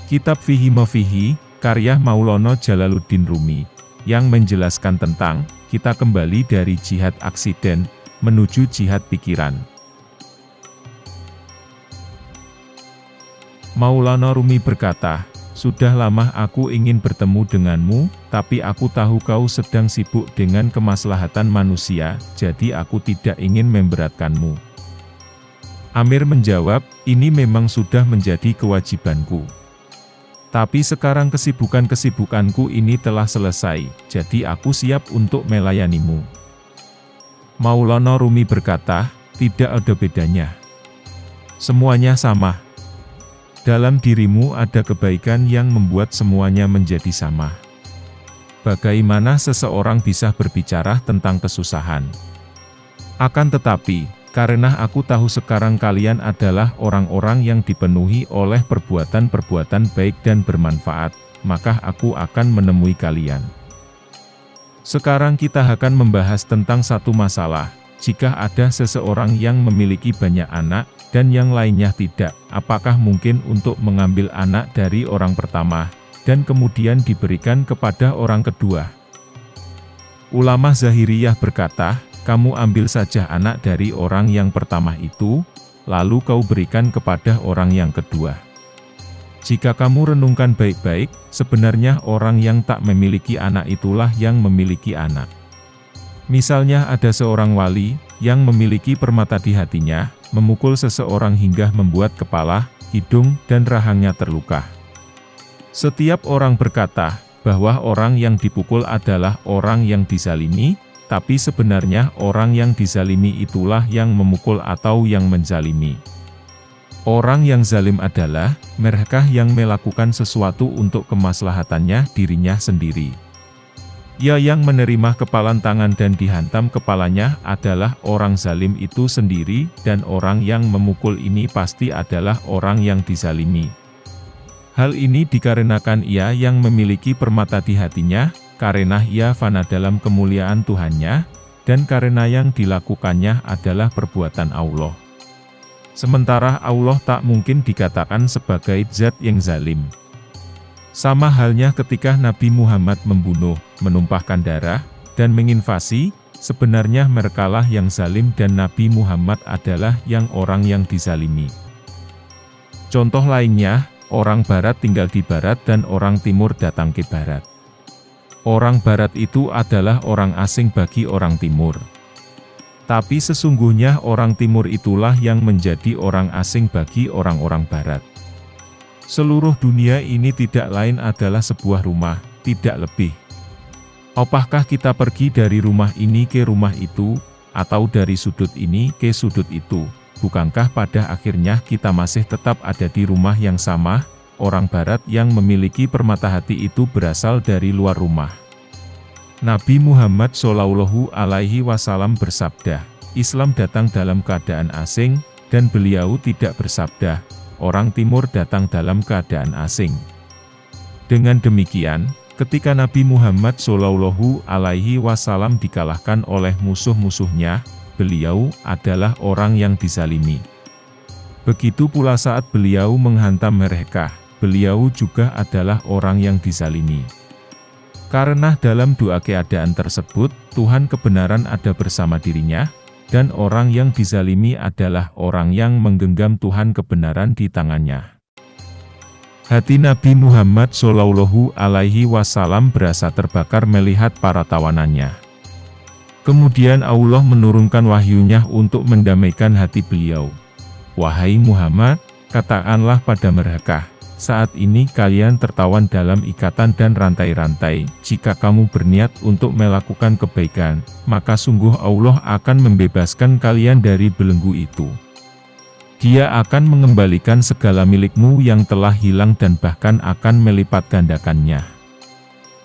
Kitab Fihi Mafihi, karya Maulana Jalaluddin Rumi, yang menjelaskan tentang, kita kembali dari jihad aksiden, menuju jihad pikiran. Maulana Rumi berkata, sudah lama aku ingin bertemu denganmu, tapi aku tahu kau sedang sibuk dengan kemaslahatan manusia, jadi aku tidak ingin memberatkanmu. Amir menjawab, ini memang sudah menjadi kewajibanku. Tapi sekarang kesibukanku ini telah selesai, jadi aku siap untuk melayanimu. Maulana Rumi berkata, tidak ada bedanya. Semuanya sama. Dalam dirimu ada kebaikan yang membuat semuanya menjadi sama. Bagaimana seseorang bisa berbicara tentang kesusahan? Akan tetapi, karena aku tahu sekarang kalian adalah orang-orang yang dipenuhi oleh perbuatan-perbuatan baik dan bermanfaat, maka aku akan menemui kalian. Sekarang kita akan membahas tentang satu masalah. Jika ada seseorang yang memiliki banyak anak, dan yang lainnya tidak, apakah mungkin untuk mengambil anak dari orang pertama, dan kemudian diberikan kepada orang kedua? Ulama Zahiriyah berkata, kamu ambil saja anak dari orang yang pertama itu, lalu kau berikan kepada orang yang kedua. Jika kamu renungkan baik-baik, sebenarnya orang yang tak memiliki anak itulah yang memiliki anak. Misalnya ada seorang wali, yang memiliki permata di hatinya, memukul seseorang hingga membuat kepala, hidung, dan rahangnya terluka. Setiap orang berkata, bahwa orang yang dipukul adalah orang yang dizalimi, tapi sebenarnya orang yang dizalimi itulah yang memukul atau yang menzalimi. Orang yang zalim adalah mereka yang melakukan sesuatu untuk kemaslahatannya dirinya sendiri. Ya, yang menerima kepalan tangan dan dihantam kepalanya adalah orang zalim itu sendiri, dan orang yang memukul ini pasti adalah orang yang dizalimi. Hal ini dikarenakan ia yang memiliki permata di hatinya, karena ia fana dalam kemuliaan Tuhannya, dan karena yang dilakukannya adalah perbuatan Allah. Sementara Allah tak mungkin dikatakan sebagai zat yang zalim. Sama halnya ketika Nabi Muhammad membunuh, menumpahkan darah, dan menginvasi, sebenarnya merekalah yang zalim dan Nabi Muhammad adalah orang yang dizalimi. Contoh lainnya, orang barat tinggal di barat dan orang timur datang ke barat. Orang barat itu adalah orang asing bagi orang timur. Tapi sesungguhnya orang timur itulah yang menjadi orang asing bagi orang-orang barat. Seluruh dunia ini tidak lain adalah sebuah rumah, tidak lebih. Apakah kita pergi dari rumah ini ke rumah itu, atau dari sudut ini ke sudut itu, bukankah pada akhirnya kita masih tetap ada di rumah yang sama? Orang barat yang memiliki permata hati itu berasal dari luar rumah. Nabi Muhammad SAW bersabda, Islam datang dalam keadaan asing, dan beliau tidak bersabda, orang timur datang dalam keadaan asing. Dengan demikian, ketika Nabi Muhammad SAW dikalahkan oleh musuh-musuhnya, beliau adalah orang yang dizalimi. Begitu pula saat beliau menghantam mereka, beliau juga adalah orang yang dizalimi. Karena dalam dua keadaan tersebut, Tuhan kebenaran ada bersama dirinya, dan orang yang dizalimi adalah orang yang menggenggam Tuhan kebenaran di tangannya. Hati Nabi Muhammad SAW berasa terbakar melihat para tawanannya. Kemudian Allah menurunkan wahyunya untuk mendamaikan hati beliau. Wahai Muhammad, katakanlah pada mereka, saat ini kalian tertawan dalam ikatan dan rantai-rantai. Jika kamu berniat untuk melakukan kebaikan, maka sungguh Allah akan membebaskan kalian dari belenggu itu. Dia akan mengembalikan segala milikmu yang telah hilang dan bahkan akan melipat gandakannya.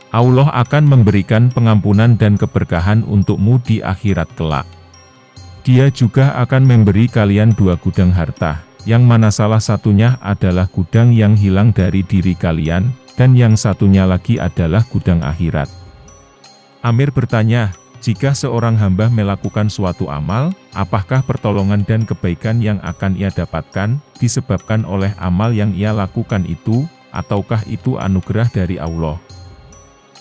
Allah akan memberikan pengampunan dan keberkahan untukmu di akhirat kelak. Dia juga akan memberi kalian dua gudang harta, yang mana salah satunya adalah gudang yang hilang dari diri kalian, dan yang satunya lagi adalah gudang akhirat. Amir bertanya, jika seorang hamba melakukan suatu amal, apakah pertolongan dan kebaikan yang akan ia dapatkan, disebabkan oleh amal yang ia lakukan itu? ataukah itu anugerah dari Allah?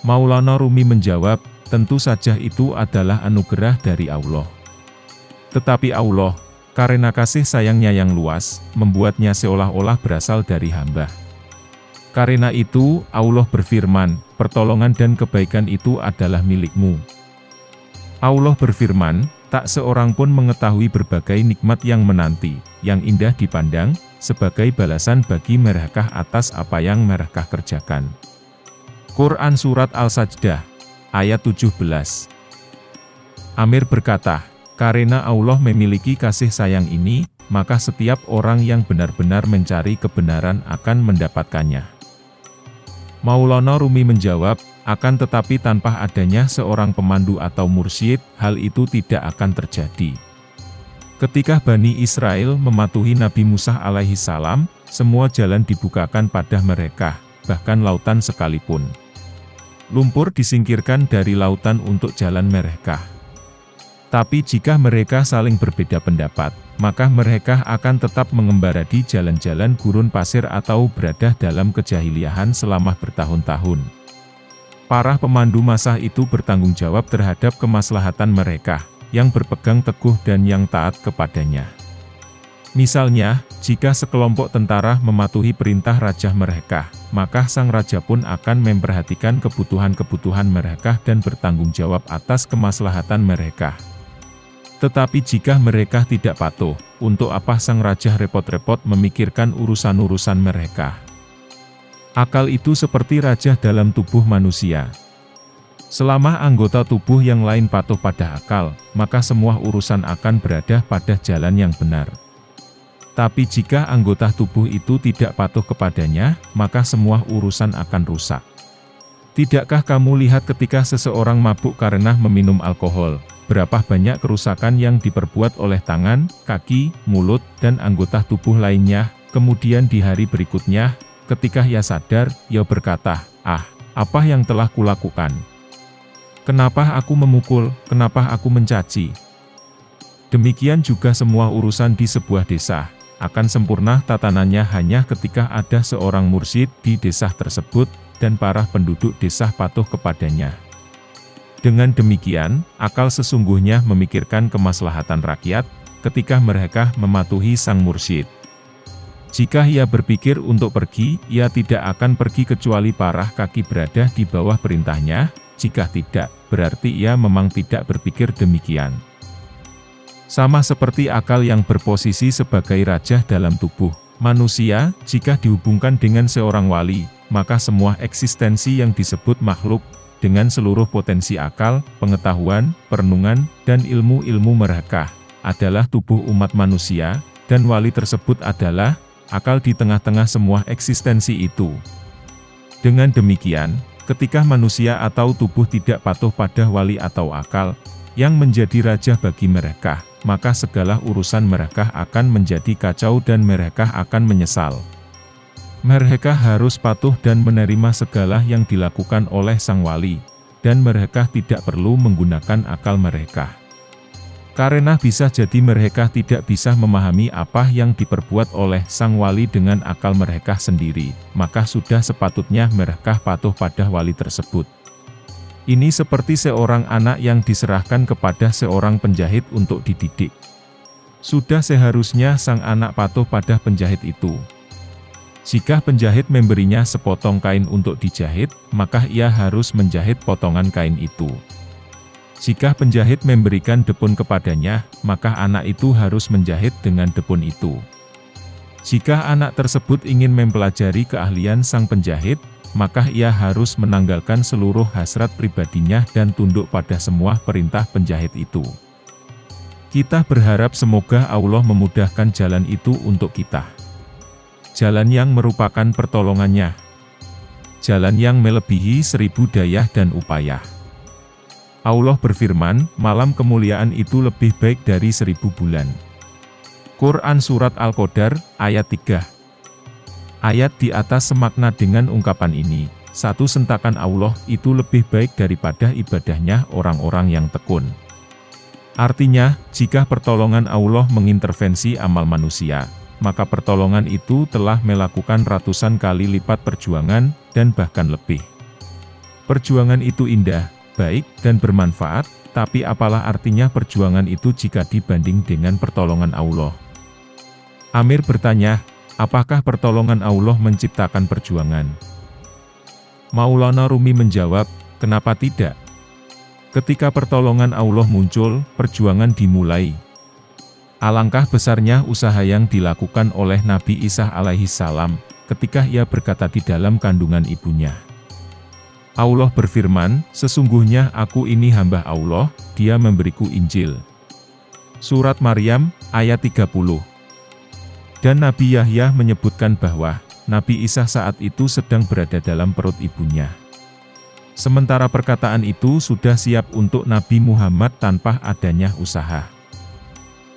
Maulana Rumi menjawab, tentu saja itu adalah anugerah dari Allah. Tetapi Allah, karena kasih sayangnya yang luas, membuatnya seolah-olah berasal dari hamba. Karena itu, Allah berfirman, pertolongan dan kebaikan itu adalah milikmu. Allah berfirman, tak seorang pun mengetahui berbagai nikmat yang menanti, yang indah dipandang, sebagai balasan bagi mereka atas apa yang mereka kerjakan. Quran Surat Al-Sajdah, ayat 17. Amir berkata, karena Allah memiliki kasih sayang ini, maka setiap orang yang benar-benar mencari kebenaran akan mendapatkannya. Maulana Rumi menjawab, akan tetapi tanpa adanya seorang pemandu atau mursyid, hal itu tidak akan terjadi. Ketika Bani Israel mematuhi Nabi Musa alaihi salam, semua jalan dibukakan pada mereka, bahkan lautan sekalipun. Lumpur disingkirkan dari lautan untuk jalan mereka. Tapi jika mereka saling berbeda pendapat, maka mereka akan tetap mengembara di jalan-jalan gurun pasir atau berada dalam kejahiliahan selama bertahun-tahun. Para pemandu masa itu bertanggung jawab terhadap kemaslahatan mereka, yang berpegang teguh dan yang taat kepadanya. Misalnya, jika sekelompok tentara mematuhi perintah raja mereka, maka sang raja pun akan memperhatikan kebutuhan-kebutuhan mereka dan bertanggung jawab atas kemaslahatan mereka. Tetapi jika mereka tidak patuh, untuk apa sang raja repot-repot memikirkan urusan-urusan mereka? Akal itu seperti raja dalam tubuh manusia. Selama anggota tubuh yang lain patuh pada akal, maka semua urusan akan berada pada jalan yang benar. Tapi jika anggota tubuh itu tidak patuh kepadanya, maka semua urusan akan rusak. Tidakkah kamu lihat ketika seseorang mabuk karena meminum alkohol, berapa banyak kerusakan yang diperbuat oleh tangan, kaki, mulut, dan anggota tubuh lainnya, kemudian di hari berikutnya, ketika ia sadar, ia berkata, apa yang telah kulakukan? Kenapa aku memukul, kenapa aku mencaci? Demikian juga semua urusan di sebuah desa, akan sempurna tatanannya hanya ketika ada seorang mursyid di desa tersebut, dan para penduduk desa patuh kepadanya. Dengan demikian, akal sesungguhnya memikirkan kemaslahatan rakyat, ketika mereka mematuhi sang mursyid. Jika ia berpikir untuk pergi, ia tidak akan pergi kecuali para kaki berada di bawah perintahnya, jika tidak, berarti ia memang tidak berpikir demikian. Sama seperti akal yang berposisi sebagai raja dalam tubuh manusia, jika dihubungkan dengan seorang wali, maka semua eksistensi yang disebut makhluk, dengan seluruh potensi akal, pengetahuan, perenungan, dan ilmu-ilmu mereka, adalah tubuh umat manusia, dan wali tersebut adalah akal di tengah-tengah semua eksistensi itu. Dengan demikian, ketika manusia atau tubuh tidak patuh pada wali atau akal, yang menjadi raja bagi mereka, maka segala urusan mereka akan menjadi kacau dan mereka akan menyesal. Mereka harus patuh dan menerima segala yang dilakukan oleh sang wali, dan mereka tidak perlu menggunakan akal mereka. Karena bisa jadi mereka tidak bisa memahami apa yang diperbuat oleh sang wali dengan akal mereka sendiri, maka sudah sepatutnya mereka patuh pada wali tersebut. Ini seperti seorang anak yang diserahkan kepada seorang penjahit untuk dididik. Sudah seharusnya sang anak patuh pada penjahit itu. Jika penjahit memberinya sepotong kain untuk dijahit, maka ia harus menjahit potongan kain itu. Jika penjahit memberikan depun kepadanya, maka anak itu harus menjahit dengan depun itu. Jika anak tersebut ingin mempelajari keahlian sang penjahit, maka ia harus menanggalkan seluruh hasrat pribadinya dan tunduk pada semua perintah penjahit itu. Kita berharap semoga Allah memudahkan jalan itu untuk kita. Jalan yang merupakan pertolongannya. Jalan yang melebihi 1000 daya dan upaya. Allah berfirman, malam kemuliaan itu lebih baik dari 1000 bulan. Quran Surat Al-Qadar, ayat 3. Ayat di atas semakna dengan ungkapan ini, satu sentakan Allah itu lebih baik daripada ibadahnya orang-orang yang tekun. Artinya, jika pertolongan Allah mengintervensi amal manusia, maka pertolongan itu telah melakukan ratusan kali lipat perjuangan, dan bahkan lebih. Perjuangan itu indah, baik, dan bermanfaat, tapi apalah artinya perjuangan itu jika dibanding dengan pertolongan Allah? Amir bertanya, apakah pertolongan Allah menciptakan perjuangan? Maulana Rumi menjawab, kenapa tidak? Ketika pertolongan Allah muncul, perjuangan dimulai. Alangkah besarnya usaha yang dilakukan oleh Nabi Isa alaihissalam, ketika ia berkata di dalam kandungan ibunya. Allah berfirman, sesungguhnya aku ini hamba Allah, dia memberiku Injil. Surat Maryam, ayat 30. Dan Nabi Yahya menyebutkan bahwa, Nabi Isa saat itu sedang berada dalam perut ibunya. Sementara perkataan itu sudah siap untuk Nabi Muhammad tanpa adanya usaha.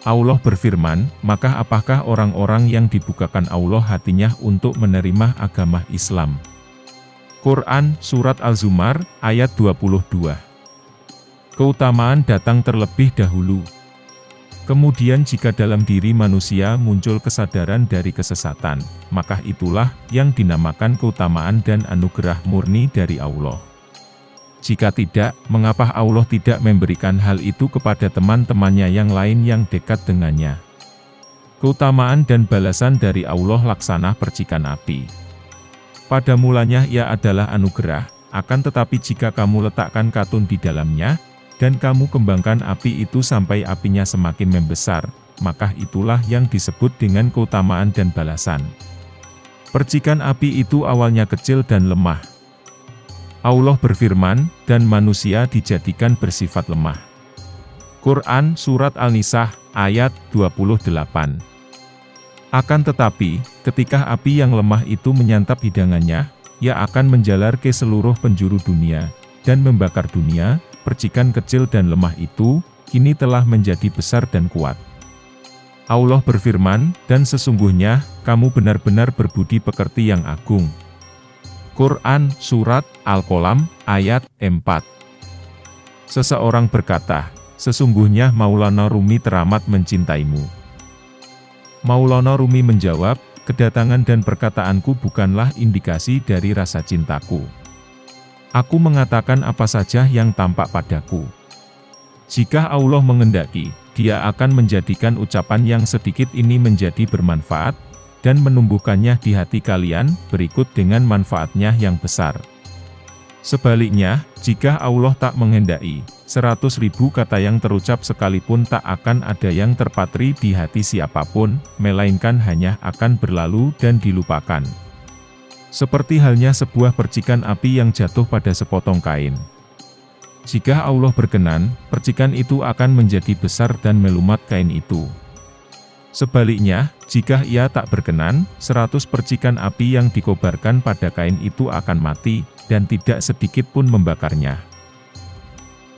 Allah berfirman, maka apakah orang-orang yang dibukakan Allah hatinya untuk menerima agama Islam? Quran, Surat Al-Zumar, ayat 22. Keutamaan datang terlebih dahulu. Kemudian jika dalam diri manusia muncul kesadaran dari kesesatan, maka itulah yang dinamakan keutamaan dan anugerah murni dari Allah. Jika tidak, mengapa Allah tidak memberikan hal itu kepada teman-temannya yang lain yang dekat dengannya? Keutamaan dan balasan dari Allah laksana percikan api. Pada mulanya ia adalah anugerah, akan tetapi jika kamu letakkan katun di dalamnya, dan kamu kembangkan api itu sampai apinya semakin membesar, maka itulah yang disebut dengan keutamaan dan balasan. Percikan api itu awalnya kecil dan lemah. Allah berfirman, dan manusia dijadikan bersifat lemah. Quran, Surat Al-Nisa, ayat 28. Akan tetapi, ketika api yang lemah itu menyantap hidangannya, ia akan menjalar ke seluruh penjuru dunia, dan membakar dunia. Percikan kecil dan lemah itu, kini telah menjadi besar dan kuat. Allah berfirman, dan sesungguhnya, kamu benar-benar berbudi pekerti yang agung. Quran, Surat Al-Qalam, ayat 4. Seseorang berkata, sesungguhnya Maulana Rumi teramat mencintaimu. Maulana Rumi menjawab, kedatangan dan perkataanku bukanlah indikasi dari rasa cintaku. Aku mengatakan apa saja yang tampak padaku. Jika Allah mengendaki, Dia akan menjadikan ucapan yang sedikit ini menjadi bermanfaat, dan menumbuhkannya di hati kalian, berikut dengan manfaatnya yang besar. Sebaliknya, jika Allah tak menghendaki, 100.000 kata yang terucap sekalipun tak akan ada yang terpatri di hati siapapun, melainkan hanya akan berlalu dan dilupakan. Seperti halnya sebuah percikan api yang jatuh pada sepotong kain. Jika Allah berkenan, percikan itu akan menjadi besar dan melumat kain itu. Sebaliknya, jika Ia tak berkenan, 100 percikan api yang dikobarkan pada kain itu akan mati, dan tidak sedikit pun membakarnya.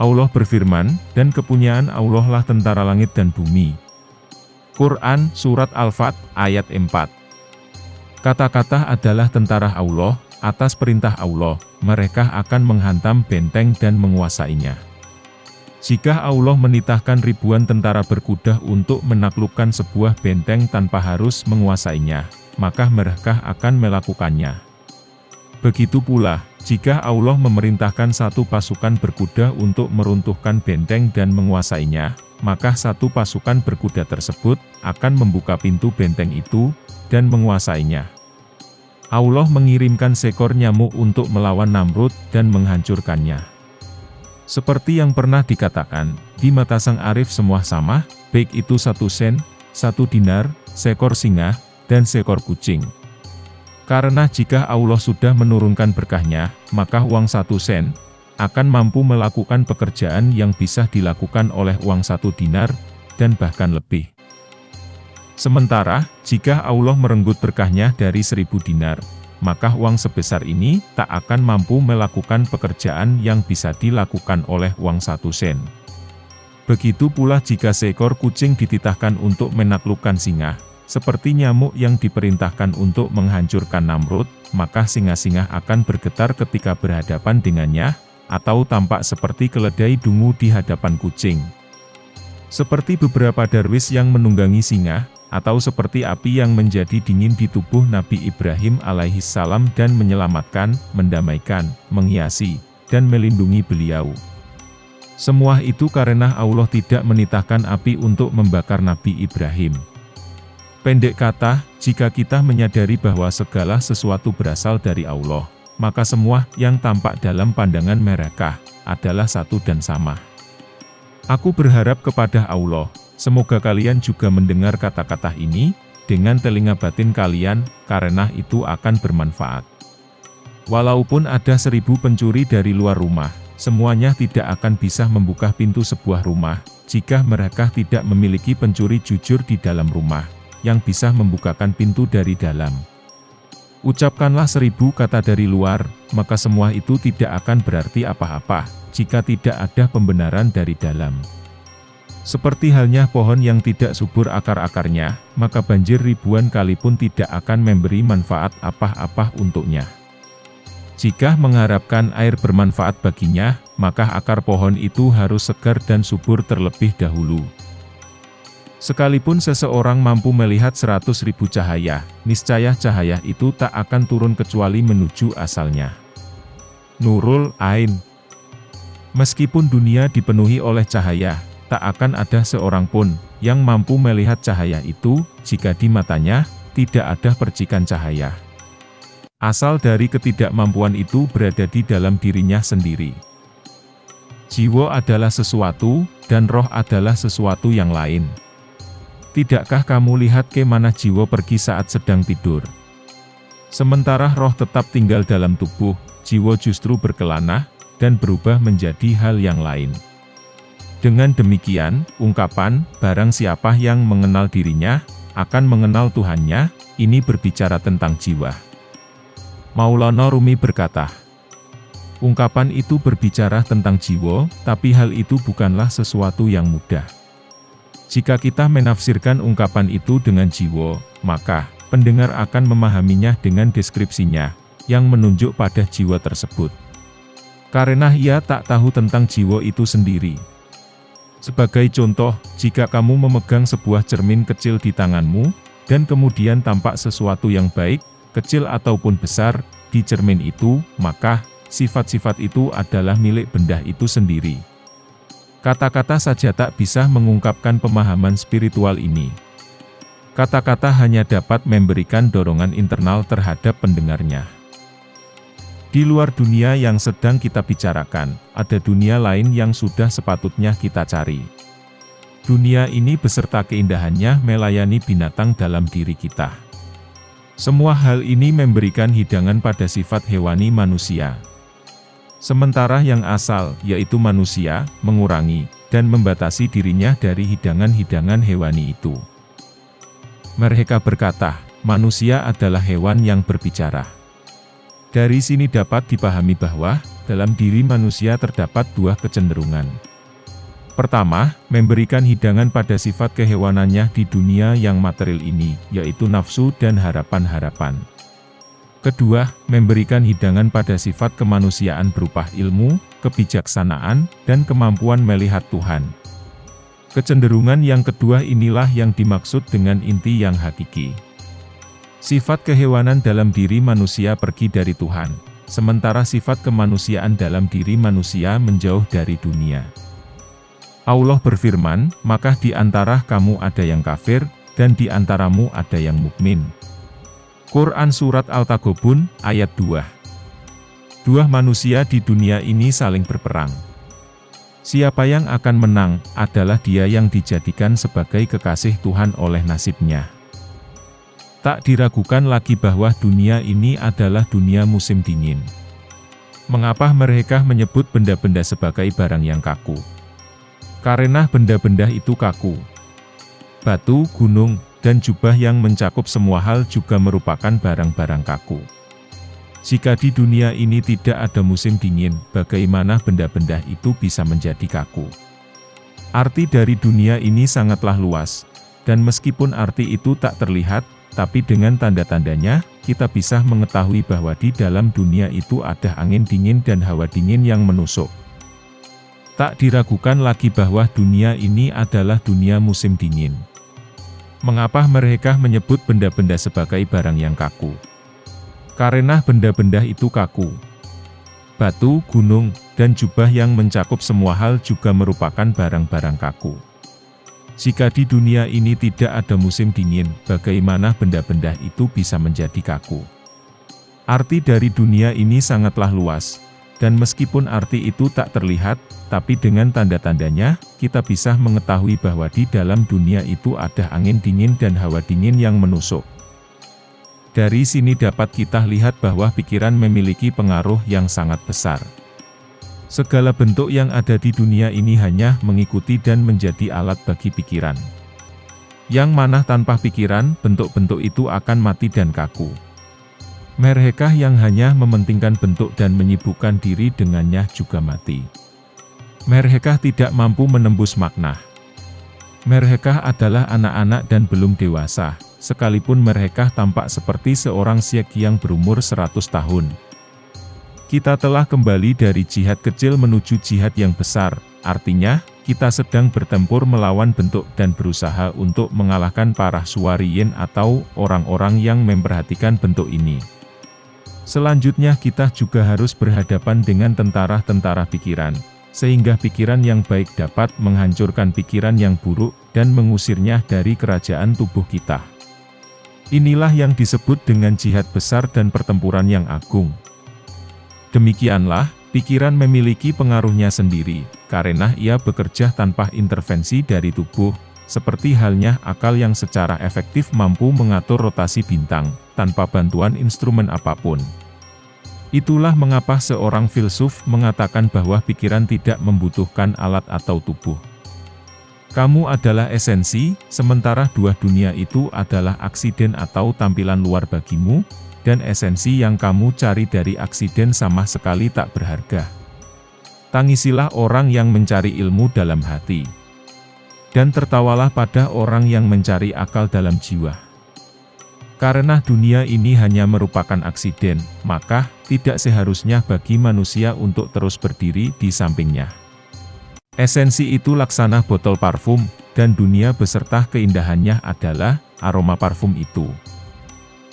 Allah berfirman, dan kepunyaan Allah lah tentara langit dan bumi. Quran, Surat Al-Fat, ayat 4. Kata-kata adalah tentara Allah, atas perintah Allah, mereka akan menghantam benteng dan menguasainya. Jika Allah menitahkan ribuan tentara berkuda untuk menaklukkan sebuah benteng tanpa harus menguasainya, maka mereka akan melakukannya. Begitu pula, jika Allah memerintahkan satu pasukan berkuda untuk meruntuhkan benteng dan menguasainya, maka satu pasukan berkuda tersebut akan membuka pintu benteng itu dan menguasainya. Allah mengirimkan seekor nyamuk untuk melawan Namrud dan menghancurkannya. Seperti yang pernah dikatakan, di mata sang arif semua sama, baik itu 1 sen, 1 dinar, seekor singa, dan seekor kucing. Karena jika Allah sudah menurunkan berkahnya, maka uang 1 sen akan mampu melakukan pekerjaan yang bisa dilakukan oleh uang 1 dinar, dan bahkan lebih. Sementara, jika Allah merenggut berkahnya dari 1000 dinar, maka uang sebesar ini tak akan mampu melakukan pekerjaan yang bisa dilakukan oleh uang 1 sen. Begitu pula jika seekor kucing dititahkan untuk menaklukkan singa, seperti nyamuk yang diperintahkan untuk menghancurkan Namrud, maka singa-singa akan bergetar ketika berhadapan dengannya, atau tampak seperti keledai dungu di hadapan kucing. Seperti beberapa darwis yang menunggangi singa, atau seperti api yang menjadi dingin di tubuh Nabi Ibrahim alaihissalam dan menyelamatkan, mendamaikan, menghiasi, dan melindungi beliau. Semua itu karena Allah tidak menitahkan api untuk membakar Nabi Ibrahim. Pendek kata, jika kita menyadari bahwa segala sesuatu berasal dari Allah, maka semua yang tampak dalam pandangan mereka adalah satu dan sama. Aku berharap kepada Allah, semoga kalian juga mendengar kata-kata ini dengan telinga batin kalian, karena itu akan bermanfaat. Walaupun ada 1000 pencuri dari luar rumah, semuanya tidak akan bisa membuka pintu sebuah rumah, jika mereka tidak memiliki pencuri jujur di dalam rumah, yang bisa membukakan pintu dari dalam. Ucapkanlah 1000 kata dari luar, maka semua itu tidak akan berarti apa-apa, jika tidak ada pembenaran dari dalam. Seperti halnya pohon yang tidak subur akar-akarnya, maka banjir ribuan kali pun tidak akan memberi manfaat apa-apa untuknya. Jika mengharapkan air bermanfaat baginya, maka akar pohon itu harus segar dan subur terlebih dahulu. Sekalipun seseorang mampu melihat 100.000 cahaya, niscaya cahaya itu tak akan turun kecuali menuju asalnya. Nurul Ain. Meskipun dunia dipenuhi oleh cahaya, tak akan ada seorang pun yang mampu melihat cahaya itu, jika di matanya tidak ada percikan cahaya. Asal dari ketidakmampuan itu berada di dalam dirinya sendiri. Jiwa adalah sesuatu, dan roh adalah sesuatu yang lain. Tidakkah kamu lihat ke mana jiwa pergi saat sedang tidur? Sementara roh tetap tinggal dalam tubuh, jiwa justru berkelana, dan berubah menjadi hal yang lain. Dengan demikian, ungkapan, barang siapa yang mengenal dirinya, akan mengenal Tuhannya, ini berbicara tentang jiwa. Maulana Rumi berkata, ungkapan itu berbicara tentang jiwa, tapi hal itu bukanlah sesuatu yang mudah. Jika kita menafsirkan ungkapan itu dengan jiwa, maka pendengar akan memahaminya dengan deskripsinya, yang menunjuk pada jiwa tersebut. Karena ia tak tahu tentang jiwa itu sendiri. Sebagai contoh, jika kamu memegang sebuah cermin kecil di tanganmu, dan kemudian tampak sesuatu yang baik, kecil ataupun besar, di cermin itu, maka sifat-sifat itu adalah milik benda itu sendiri. Kata-kata saja tak bisa mengungkapkan pemahaman spiritual ini. Kata-kata hanya dapat memberikan dorongan internal terhadap pendengarnya. Di luar dunia yang sedang kita bicarakan, ada dunia lain yang sudah sepatutnya kita cari. Dunia ini beserta keindahannya melayani binatang dalam diri kita. Semua hal ini memberikan hidangan pada sifat hewani manusia. Sementara yang asal, yaitu manusia, mengurangi, dan membatasi dirinya dari hidangan-hidangan hewani itu. Mereka berkata, manusia adalah hewan yang berbicara. Dari sini dapat dipahami bahwa, dalam diri manusia terdapat dua kecenderungan. Pertama, memberikan hidangan pada sifat kehewanannya di dunia yang material ini, yaitu nafsu dan harapan-harapan. Kedua, memberikan hidangan pada sifat kemanusiaan berupa ilmu, kebijaksanaan, dan kemampuan melihat Tuhan. Kecenderungan yang kedua inilah yang dimaksud dengan inti yang hakiki. Sifat kehewanan dalam diri manusia pergi dari Tuhan, sementara sifat kemanusiaan dalam diri manusia menjauh dari dunia. Allah berfirman, maka di antara kamu ada yang kafir, dan di antaramu ada yang mukmin. Quran Surat Al-Taghabun, ayat 2. Dua manusia di dunia ini saling berperang. Siapa yang akan menang, adalah dia yang dijadikan sebagai kekasih Tuhan oleh nasibnya. Tak diragukan lagi bahwa dunia ini adalah dunia musim dingin. Mengapa mereka menyebut benda-benda sebagai barang yang kaku? Karena benda-benda itu kaku. Batu, gunung, dan jubah yang mencakup semua hal juga merupakan barang-barang kaku. Jika di dunia ini tidak ada musim dingin, bagaimana benda-benda itu bisa menjadi kaku? Arti dari dunia ini sangatlah luas, dan meskipun arti itu tak terlihat, tapi dengan tanda-tandanya, kita bisa mengetahui bahwa di dalam dunia itu ada angin dingin dan hawa dingin yang menusuk. Tak diragukan lagi bahwa dunia ini adalah dunia musim dingin. Mengapa mereka menyebut benda-benda sebagai barang yang kaku? Karena benda-benda itu kaku. Batu, gunung, dan jubah yang mencakup semua hal juga merupakan barang-barang kaku. Jika di dunia ini tidak ada musim dingin, bagaimana benda-benda itu bisa menjadi kaku? Arti dari dunia ini sangatlah luas, dan meskipun arti itu tak terlihat, tapi dengan tanda-tandanya, kita bisa mengetahui bahwa di dalam dunia itu ada angin dingin dan hawa dingin yang menusuk. Dari sini dapat kita lihat bahwa pikiran memiliki pengaruh yang sangat besar. Segala bentuk yang ada di dunia ini hanya mengikuti dan menjadi alat bagi pikiran. Yang mana tanpa pikiran, bentuk-bentuk itu akan mati dan kaku. Mereka yang hanya mementingkan bentuk dan menyibukkan diri dengannya juga mati. Mereka tidak mampu menembus makna. Mereka adalah anak-anak dan belum dewasa, sekalipun mereka tampak seperti seorang syekh yang berumur 100 tahun. Kita telah kembali dari jihad kecil menuju jihad yang besar, artinya, kita sedang bertempur melawan bentuk dan berusaha untuk mengalahkan para suwariyin atau orang-orang yang memperhatikan bentuk ini. Selanjutnya kita juga harus berhadapan dengan tentara-tentara pikiran, sehingga pikiran yang baik dapat menghancurkan pikiran yang buruk, dan mengusirnya dari kerajaan tubuh kita. Inilah yang disebut dengan jihad besar dan pertempuran yang agung. Demikianlah, pikiran memiliki pengaruhnya sendiri, karena ia bekerja tanpa intervensi dari tubuh, seperti halnya akal yang secara efektif mampu mengatur rotasi bintang, tanpa bantuan instrumen apapun. Itulah mengapa seorang filsuf mengatakan bahwa pikiran tidak membutuhkan alat atau tubuh. Kamu adalah esensi, sementara dua dunia itu adalah aksiden atau tampilan luar bagimu, dan esensi yang kamu cari dari aksiden sama sekali tak berharga. Tangisilah orang yang mencari ilmu dalam hati. Dan tertawalah pada orang yang mencari akal dalam jiwa. Karena dunia ini hanya merupakan aksiden, maka tidak seharusnya bagi manusia untuk terus berdiri di sampingnya. Esensi itu laksana botol parfum, dan dunia beserta keindahannya adalah aroma parfum itu.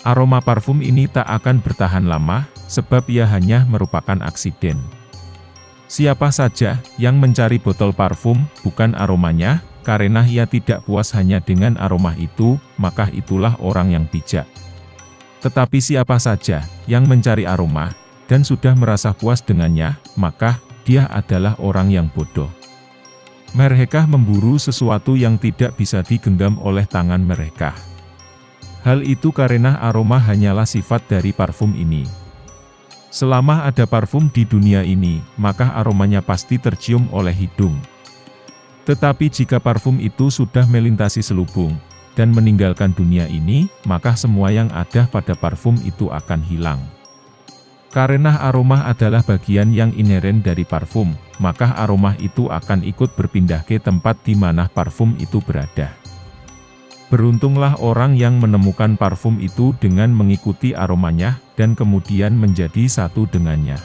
Aroma parfum ini tak akan bertahan lama, sebab ia hanya merupakan aksiden. Siapa saja yang mencari botol parfum, bukan aromanya, karena ia tidak puas hanya dengan aroma itu, maka itulah orang yang bijak. Tetapi siapa saja yang mencari aroma, dan sudah merasa puas dengannya, maka dia adalah orang yang bodoh. Mereka memburu sesuatu yang tidak bisa digenggam oleh tangan mereka. Hal itu karena aroma hanyalah sifat dari parfum ini. Selama ada parfum di dunia ini, maka aromanya pasti tercium oleh hidung. Tetapi jika parfum itu sudah melintasi selubung, dan meninggalkan dunia ini, maka semua yang ada pada parfum itu akan hilang. Karena aroma adalah bagian yang inheren dari parfum, maka aroma itu akan ikut berpindah ke tempat di mana parfum itu berada. Beruntunglah orang yang menemukan parfum itu dengan mengikuti aromanya, dan kemudian menjadi satu dengannya.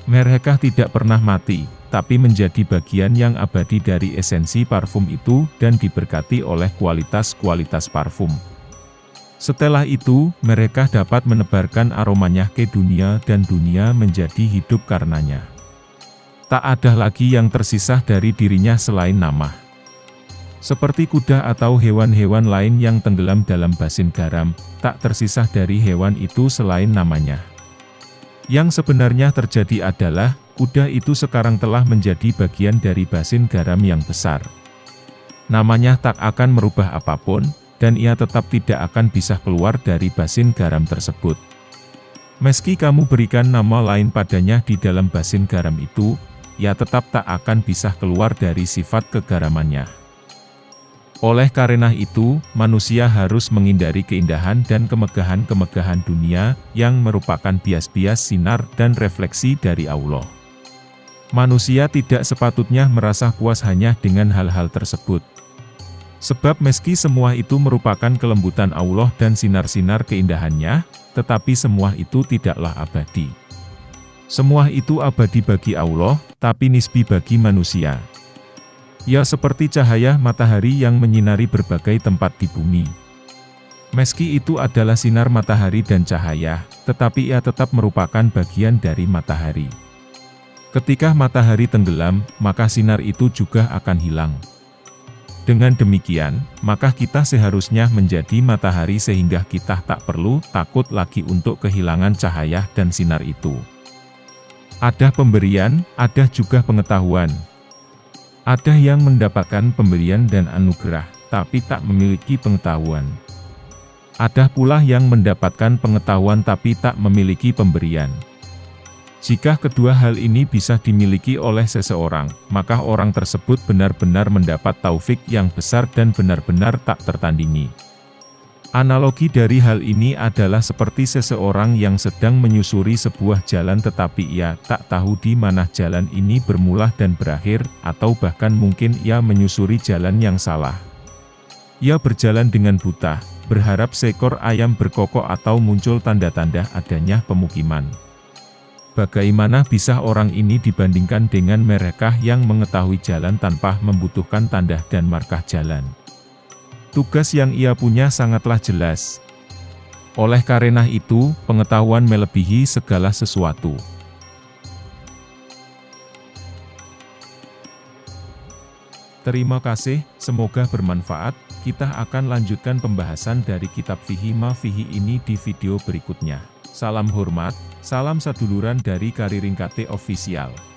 Mereka tidak pernah mati, tapi menjadi bagian yang abadi dari esensi parfum itu dan diberkati oleh kualitas-kualitas parfum. Setelah itu, mereka dapat menebarkan aromanya ke dunia dan dunia menjadi hidup karenanya. Tak ada lagi yang tersisa dari dirinya selain nama. Seperti kuda atau hewan-hewan lain yang tenggelam dalam basin garam, tak tersisa dari hewan itu selain namanya. Yang sebenarnya terjadi adalah, kuda itu sekarang telah menjadi bagian dari basin garam yang besar. Namanya tak akan merubah apapun, dan ia tetap tidak akan bisa keluar dari basin garam tersebut. Meski kamu berikan nama lain padanya di dalam basin garam itu, ia tetap tak akan bisa keluar dari sifat kegaramannya. Oleh karena itu, manusia harus menghindari keindahan dan kemegahan-kemegahan dunia, yang merupakan bias-bias sinar dan refleksi dari Allah. Manusia tidak sepatutnya merasa puas hanya dengan hal-hal tersebut. Sebab meski semua itu merupakan kelembutan Allah dan sinar-sinar keindahannya, tetapi semua itu tidaklah abadi. Semua itu abadi bagi Allah, tapi nisbi bagi manusia. Ia seperti cahaya matahari yang menyinari berbagai tempat di bumi. Meski itu adalah sinar matahari dan cahaya, tetapi ia tetap merupakan bagian dari matahari. Ketika matahari tenggelam, maka sinar itu juga akan hilang. Dengan demikian, maka kita seharusnya menjadi matahari sehingga kita tak perlu takut lagi untuk kehilangan cahaya dan sinar itu. Ada pemberian, ada juga pengetahuan. Ada yang mendapatkan pemberian dan anugerah, tapi tak memiliki pengetahuan. Ada pula yang mendapatkan pengetahuan tapi tak memiliki pemberian. Jika kedua hal ini bisa dimiliki oleh seseorang, maka orang tersebut benar-benar mendapat taufik yang besar dan benar-benar tak tertandingi. Analogi dari hal ini adalah seperti seseorang yang sedang menyusuri sebuah jalan tetapi ia tak tahu di mana jalan ini bermula dan berakhir, atau bahkan mungkin ia menyusuri jalan yang salah. Ia berjalan dengan buta, berharap seekor ayam berkokok atau muncul tanda-tanda adanya pemukiman. Bagaimana bisa orang ini dibandingkan dengan mereka yang mengetahui jalan tanpa membutuhkan tanda dan markah jalan? Tugas yang ia punya sangatlah jelas. Oleh karena itu, pengetahuan melebihi segala sesuatu. Terima kasih, semoga bermanfaat. Kita akan lanjutkan pembahasan dari kitab Fiqh Ma-Fiqh ini di video berikutnya. Salam hormat, salam seduluran dari Kariring KT Official.